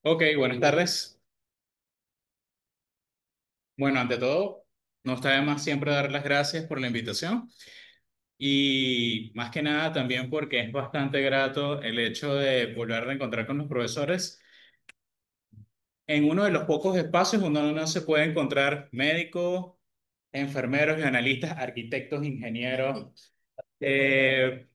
Ok, buenas tardes. Bueno, ante todo, no está de más siempre dar las gracias por la invitación y más que nada también porque es bastante grato el hecho de volver a encontrar con los profesores en uno de los pocos espacios donde uno se puede encontrar médicos, enfermeros y analistas, arquitectos, ingenieros, eh,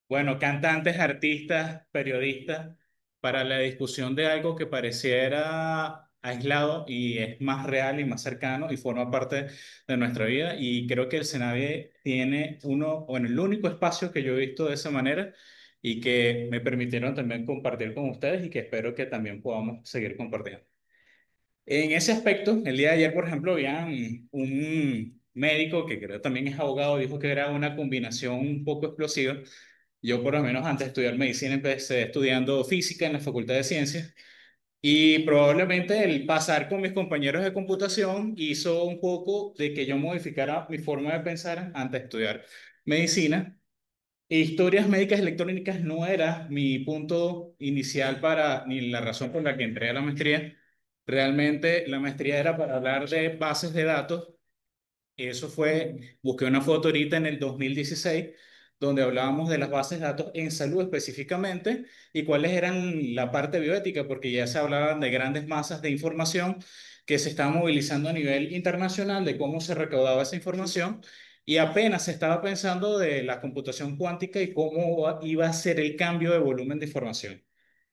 bueno, cantantes, artistas, periodistas, para la discusión de algo que pareciera aislado y es más real y más cercano y forma parte de nuestra vida. Y creo que el Senade tiene uno, bueno, el único espacio que yo he visto de esa manera y que me permitieron también compartir con ustedes y que espero que también podamos seguir compartiendo. En ese aspecto, el día de ayer, por ejemplo, había un médico que creo también es abogado, dijo que era una combinación un poco explosiva. Yo, por lo menos, antes de estudiar medicina, empecé estudiando física en la Facultad de Ciencias y probablemente el pasar con mis compañeros de computación hizo un poco de que yo modificara mi forma de pensar antes de estudiar medicina. Historias médicas electrónicas no era mi punto inicial para, ni la razón por la que entré a la maestría. Realmente la maestría era para hablar de bases de datos. Eso fue, busqué una foto ahorita en el 2016, donde hablábamos de las bases de datos en salud específicamente y cuáles eran la parte bioética, porque ya se hablaban de grandes masas de información que se estaban movilizando a nivel internacional, de cómo se recaudaba esa información, y apenas se estaba pensando de la computación cuántica y cómo iba a ser el cambio de volumen de información.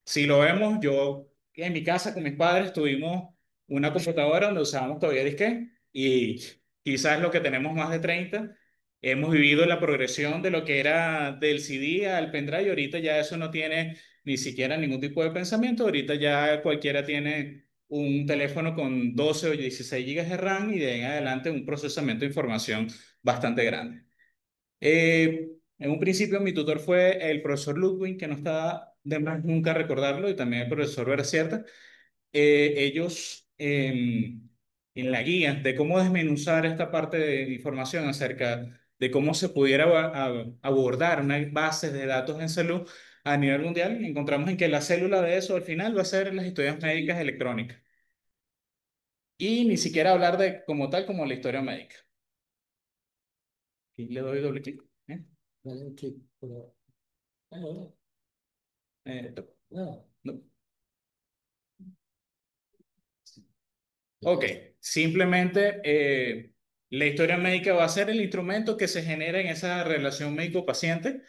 Si lo vemos, yo en mi casa con mis padres tuvimos una computadora donde usábamos todavía disquete y quizás lo que tenemos más de 30 hemos vivido la progresión de lo que era del CD al pendrive y ahorita ya eso no tiene ni siquiera ningún tipo de pensamiento, ahorita ya cualquiera tiene un teléfono con 12 o 16 gigas de RAM y de ahí en adelante un procesamiento de información bastante grande. En un principio mi tutor fue el profesor Ludwig, que no está de más nunca recordarlo, y también el profesor Bercierta. Ellos en la guía de cómo desmenuzar esta parte de información acerca de cómo se pudiera abordar una base de datos en salud a nivel mundial, encontramos en que la célula de eso al final va a ser las historias médicas electrónicas y ni siquiera hablar de como tal como la historia médica. Aquí le doy doble clic. ¿Eh? Dale un clic, pero. Ah, no, no. No. ¿De qué Ok, es? simplemente la historia médica va a ser el instrumento que se genera en esa relación médico-paciente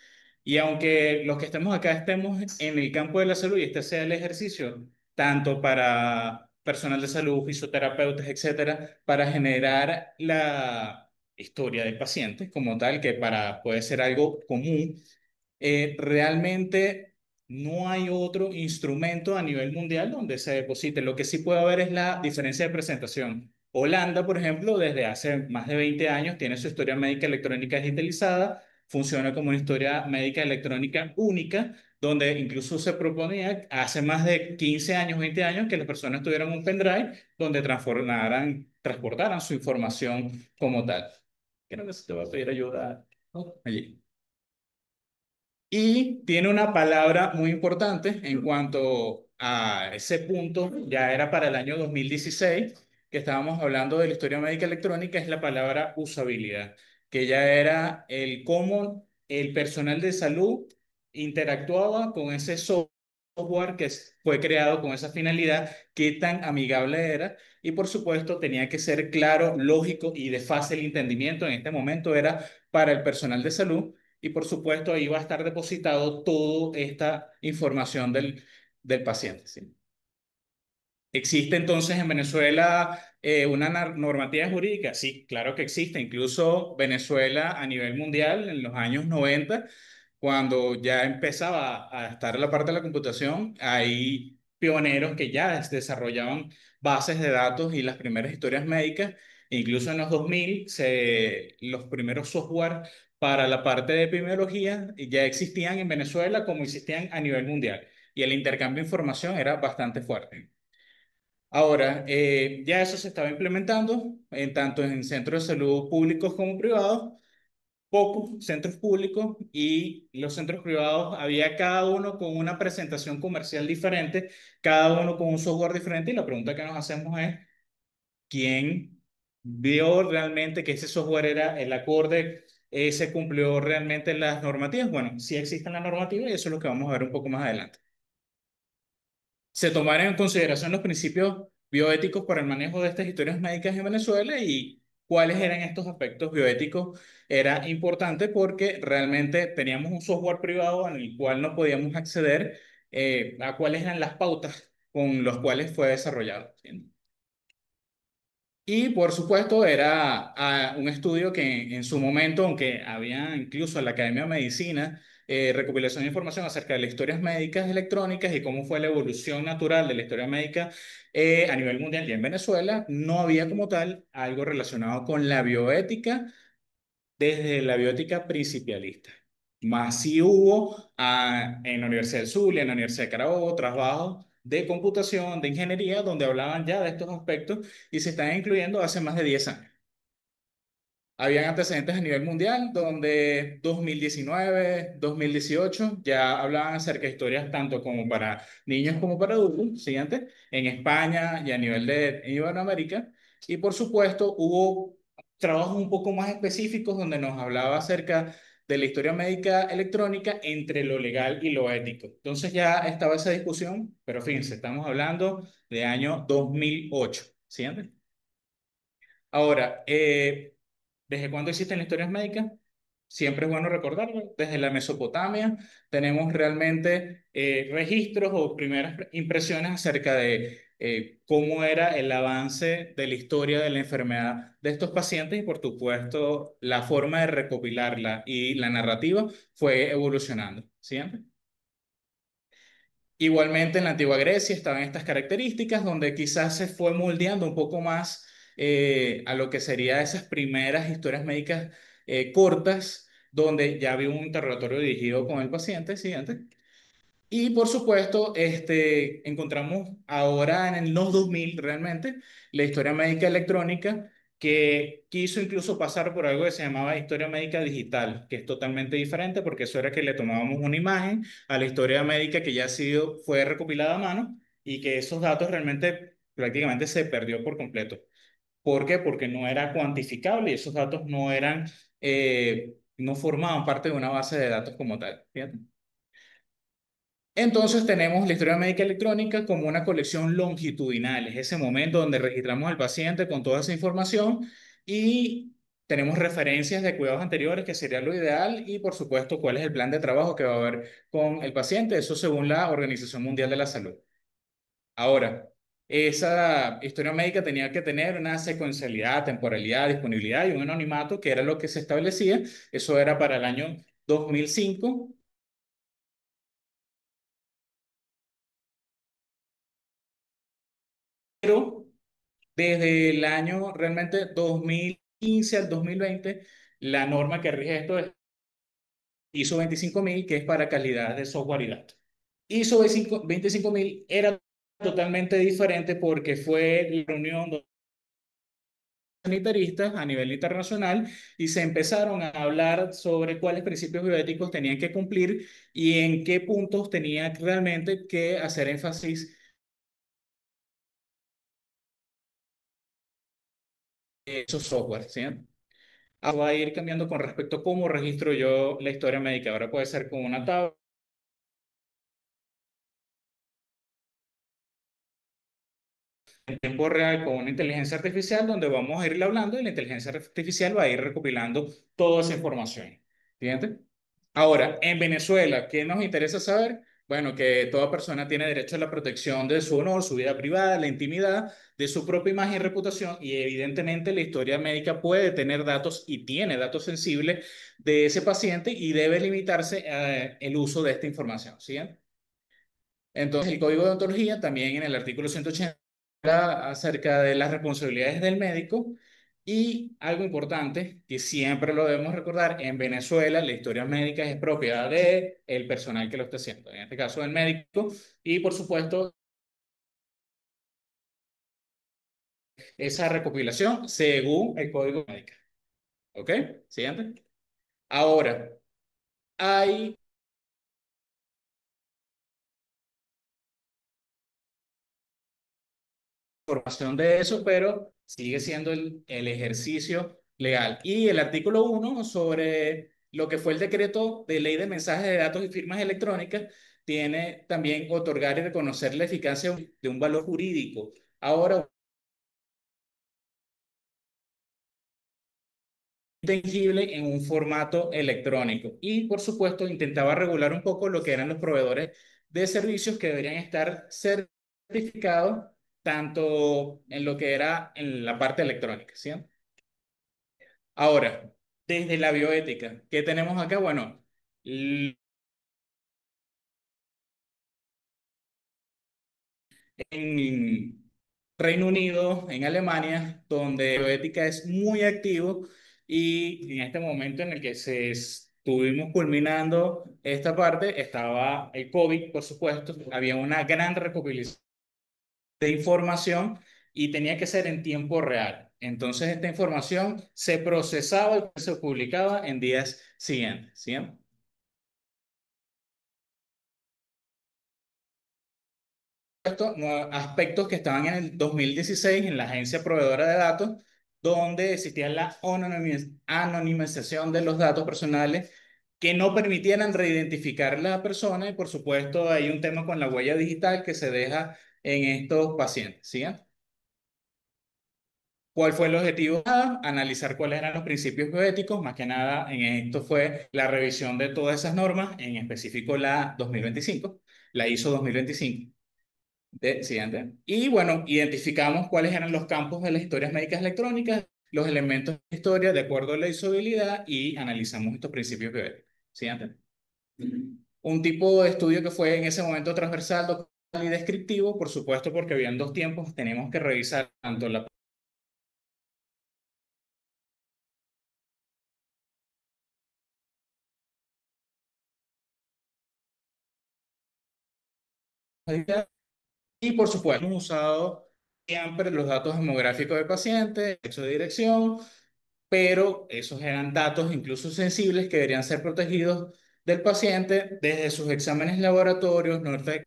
y aunque los que estemos acá estemos en el campo de la salud y este sea el ejercicio, tanto para personal de salud, fisioterapeutas, etcétera, para generar la historia del paciente como tal, que para puede ser algo común, realmente no hay otro instrumento a nivel mundial donde se deposite. Lo que sí puede haber es la diferencia de presentación. Holanda, por ejemplo, desde hace más de 20 años tiene su historia médica electrónica digitalizada, funciona como una historia médica electrónica única, donde incluso se proponía hace más de 15 años, 20 años, que las personas tuvieran un pendrive donde transportaran su información como tal. Creo que se te va a pedir ayuda allí. Y tiene una palabra muy importante en cuanto a ese punto, ya era para el año 2016 que estábamos hablando de la historia médica electrónica, es la palabra usabilidad, que ya era el cómo el personal de salud interactuaba con ese software que fue creado con esa finalidad, qué tan amigable era, y por supuesto tenía que ser claro, lógico y de fácil entendimiento. En este momento era para el personal de salud y por supuesto ahí va a estar depositado toda esta información del paciente. ¿Sí? ¿Existe entonces en Venezuela una normativa jurídica? Sí, claro que existe. Incluso Venezuela a nivel mundial en los años 90, cuando ya empezaba a estar la parte de la computación, hay pioneros que ya desarrollaban bases de datos y las primeras historias médicas. Incluso en los 2000, los primeros software para la parte de epidemiología ya existían en Venezuela como existían a nivel mundial. Y el intercambio de información era bastante fuerte. Ahora, ya eso se estaba implementando en tanto en centros de salud públicos como privados pocos centros públicos y los centros privados había cada uno con una presentación comercial diferente, cada uno con un software diferente y la pregunta que nos hacemos es, ¿quién vio realmente que ese software era el acorde, se cumplió realmente las normativas? Bueno, sí existen las normativas y eso es lo que vamos a ver un poco más adelante. Se tomaron en consideración los principios bioéticos para el manejo de estas historias médicas en Venezuela y cuáles eran estos aspectos bioéticos. Era importante porque realmente teníamos un software privado en el cual no podíamos acceder a cuáles eran las pautas con las cuales fue desarrollado. ¿Sí? Y por supuesto era un estudio que en su momento, aunque había incluso en la Academia de Medicina, recopilación de información acerca de las historias médicas electrónicas y cómo fue la evolución natural de la historia médica a nivel mundial y en Venezuela, no había como tal algo relacionado con la bioética desde la bioética principialista. Más sí hubo en la Universidad del Zulia, en la Universidad de Carabobo, trabajos de computación, de ingeniería, donde hablaban ya de estos aspectos y se están incluyendo hace más de 10 años. Habían antecedentes a nivel mundial donde 2019, 2018 ya hablaban acerca de historias tanto como para niños como para adultos, siguiente, en España y a nivel de Iberoamérica. Y por supuesto hubo trabajos un poco más específicos donde nos hablaba acerca de la historia médica electrónica entre lo legal y lo ético. Entonces ya estaba esa discusión, pero fíjense, estamos hablando de año 2008, ¿siguiente? Ahora, ¿desde cuándo existen las historias médicas? Siempre es bueno recordarlo. Desde la Mesopotamia tenemos realmente registros o primeras impresiones acerca de cómo era el avance de la historia de la enfermedad de estos pacientes y por supuesto la forma de recopilarla y la narrativa fue evolucionando. ¿Siempre? Igualmente en la antigua Grecia estaban estas características donde quizás se fue moldeando un poco más a lo que sería esas primeras historias médicas cortas, donde ya había un interrogatorio dirigido con el paciente, siguiente. Y por supuesto, encontramos ahora en los 2000 realmente la historia médica electrónica que quiso incluso pasar por algo que se llamaba historia médica digital, que es totalmente diferente porque eso era que le tomábamos una imagen a la historia médica que ya ha sido, fue recopilada a mano y que esos datos realmente prácticamente se perdió por completo. ¿Por qué? Porque no era cuantificable y esos datos no eran, no formaban parte de una base de datos como tal. Fíjate. Entonces tenemos la historia médica electrónica como una colección longitudinal, es ese momento donde registramos al paciente con toda esa información y tenemos referencias de cuidados anteriores, que sería lo ideal, y por supuesto cuál es el plan de trabajo que va a haber con el paciente, eso según la Organización Mundial de la Salud. Ahora, esa historia médica tenía que tener una secuencialidad, temporalidad, disponibilidad y un anonimato, que era lo que se establecía, eso era para el año 2005. Pero desde el año realmente 2015 al 2020, la norma que rige esto es ISO 25000, que es para calidad de software y datos. ISO 25000 era totalmente diferente porque fue la reunión de sanitaristas a nivel internacional y se empezaron a hablar sobre cuáles principios bioéticos tenían que cumplir y en qué puntos tenía realmente que hacer énfasis en esos software, ¿sí? Va a ir cambiando con respecto a cómo registro yo la historia médica. Ahora puede ser con una tabla en tiempo real con una inteligencia artificial donde vamos a irle hablando y la inteligencia artificial va a ir recopilando toda esa información. ¿Fíjate? Ahora, en Venezuela, ¿qué nos interesa saber? Bueno, que toda persona tiene derecho a la protección de su honor, su vida privada, la intimidad, de su propia imagen y reputación, y evidentemente la historia médica puede tener datos y tiene datos sensibles de ese paciente y debe limitarse el uso de esta información. ¿Sí? Entonces, el código de ontología también en el artículo 180 habla acerca de las responsabilidades del médico y algo importante que siempre lo debemos recordar, en Venezuela la historia médica es propiedad del personal que lo está haciendo, en este caso el médico, y por supuesto esa recopilación según el código médico. ¿Ok? Siguiente. Ahora, hay información de eso, pero sigue siendo el ejercicio legal. Y el artículo 1 sobre lo que fue el decreto de ley de mensajes de datos y firmas electrónicas tiene también otorgar y reconocer la eficacia de un valor jurídico. Ahora, tangible en un formato electrónico. Y por supuesto, intentaba regular un poco lo que eran los proveedores de servicios que deberían estar certificados tanto en lo que era en la parte electrónica, ¿sí? Ahora, desde la bioética, ¿qué tenemos acá? Bueno, en Reino Unido, en Alemania, donde bioética es muy activo y en este momento en el que estuvimos culminando esta parte, estaba el COVID, por supuesto, había una gran recopilación de información y tenía que ser en tiempo real. Entonces, esta información se procesaba y se publicaba en días siguientes, ¿sí? Aspectos que estaban en el 2016 en la agencia proveedora de datos, donde existía la anonimización de los datos personales que no permitieran reidentificar la persona y por supuesto hay un tema con la huella digital que se deja en estos pacientes, ¿sí? ¿Cuál fue el objetivo? Analizar cuáles eran los principios bioéticos, más que nada en esto fue la revisión de todas esas normas, en específico la 2025, la ISO 2025. Siguiente. Y bueno, identificamos cuáles eran los campos de las historias médicas electrónicas, los elementos de historia de acuerdo a la usabilidad y analizamos estos principios bioéticos. Siguiente. Un tipo de estudio que fue en ese momento transversal, doctrinal y descriptivo, por supuesto, porque habían dos tiempos, tenemos que revisar tanto la y por supuesto hemos usado siempre los datos demográficos del paciente, sexo de dirección, pero esos eran datos incluso sensibles que deberían ser protegidos del paciente desde sus exámenes laboratorios, norte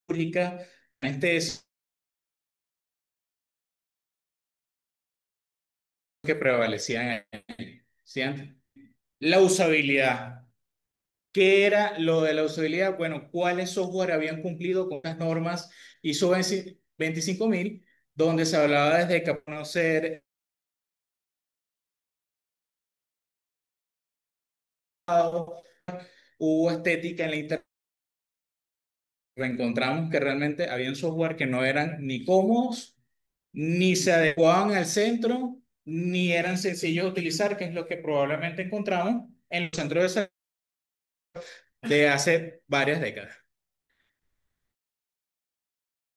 quirúrgica, anestesia que prevalecían en él. ¿Sí? La usabilidad. ¿Qué era lo de la usabilidad? Bueno, ¿cuáles software habían cumplido con las normas ISO 25000, donde se hablaba desde que conocer, hubo estética en la internet? Encontramos que realmente habían software que no eran ni cómodos, ni se adecuaban al centro, ni eran sencillos de utilizar, que es lo que probablemente encontramos en los centros de salud de hace varias décadas.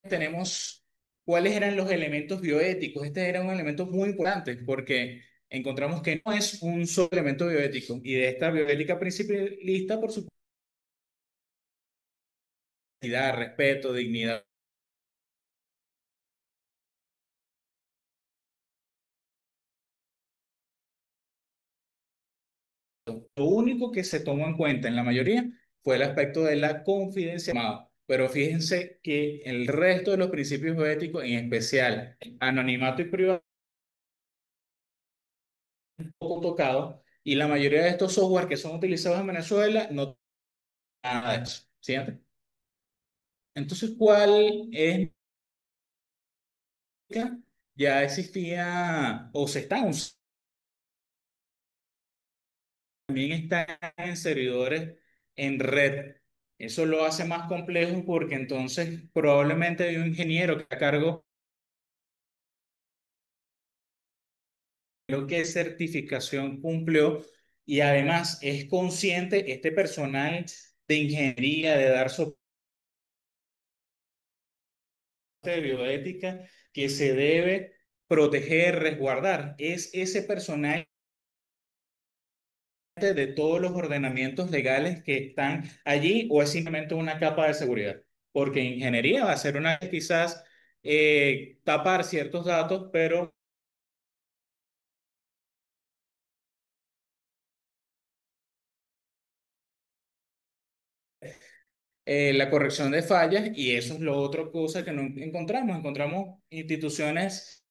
Tenemos cuáles eran los elementos bioéticos. Este era un elemento muy importante porque encontramos que no es un solo elemento bioético y de esta bioética principalista, por su respeto, dignidad. Lo único que se tomó en cuenta en la mayoría fue el aspecto de la confidencialidad. Pero fíjense que el resto de los principios bioéticos, en especial anonimato y privacidad, poco tocado, y la mayoría de estos software que son utilizados en Venezuela no tienen nada de eso. ¿Sí? Entonces, ¿cuál es? Ya existía o se está usando, también está en servidores en red. Eso lo hace más complejo porque entonces probablemente hay un ingeniero que a cargo de qué certificación cumplió y además es consciente este personal de ingeniería de dar soporte de bioética que se debe proteger, resguardar. Es ese personal de todos los ordenamientos legales que están allí o es simplemente una capa de seguridad? Porque ingeniería va a ser una quizás tapar ciertos datos, pero la corrección de fallas, y eso es lo otra cosa que no encontramos. Encontramos instituciones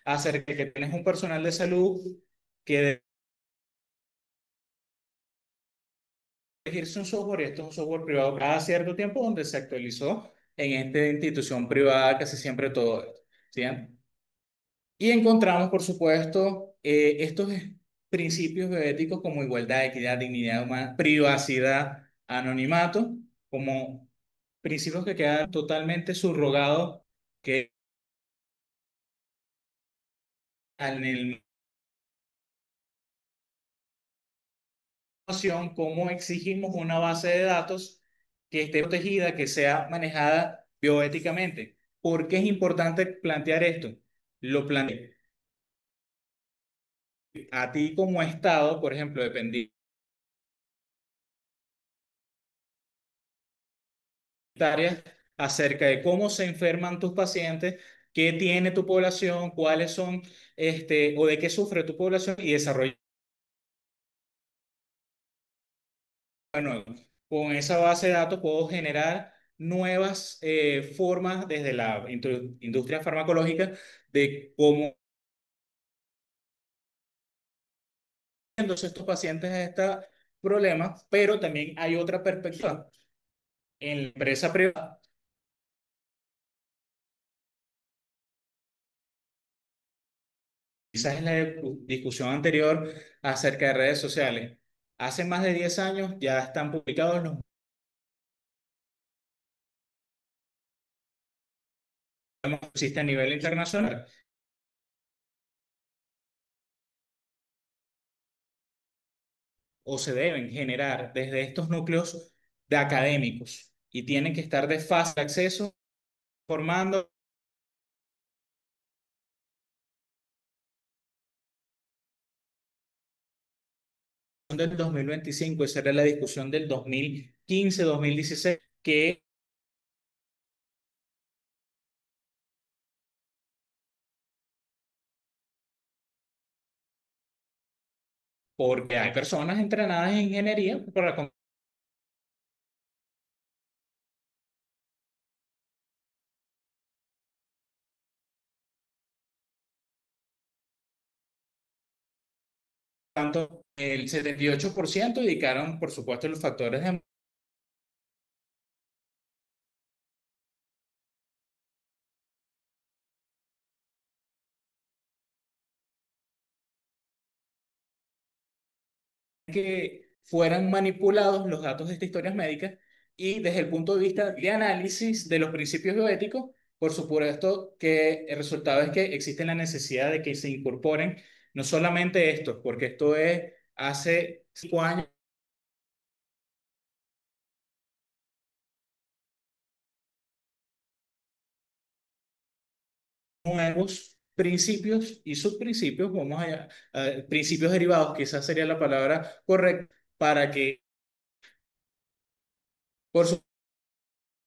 acerca de que tienes un personal de salud que debe elegirse un software, y esto es un software privado cada cierto tiempo donde se actualizó en esta institución privada casi siempre todo esto. ¿Sí? Y encontramos, por supuesto, estos principios bioéticos como igualdad, equidad, dignidad humana, privacidad, anonimato, como principios que quedan totalmente subrogados que en el cómo exigimos una base de datos que esté protegida, que sea manejada bioéticamente. ¿Por qué es importante plantear esto? Lo planteé a ti como Estado, por ejemplo, dependiendo acerca de cómo se enferman tus pacientes, qué tiene tu población, cuáles son, o de qué sufre tu población y desarrollar. Bueno, con esa base de datos puedo generar nuevas formas desde la industria farmacológica de cómo entonces estos pacientes estos problemas, pero también hay otra perspectiva. En la empresa privada, quizás en la discusión anterior acerca de redes sociales, hace más de 10 años ya están publicados los que existen a nivel internacional o se deben generar desde estos núcleos de académicos y tienen que estar de fácil acceso formando del 2025. Esa era la discusión del 2015-2016, que porque hay personas entrenadas en ingeniería para tanto el 78% dedicaron, por supuesto, los factores de que fueran manipulados los datos de estas historias médicas, y desde el punto de vista de análisis de los principios bioéticos, por supuesto que el resultado es que existe la necesidad de que se incorporen no solamente estos, porque esto es hace 5 años, nuevos principios y subprincipios, principios derivados, quizás sería la palabra correcta, para que, por supuesto,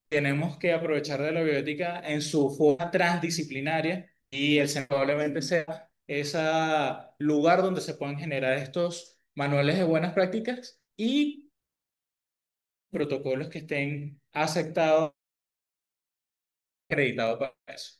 tenemos que aprovechar de la bioética en su forma transdisciplinaria, y el centro probablemente sea ese lugar donde se puedan generar estos manuales de buenas prácticas y protocolos que estén aceptados, acreditados para eso.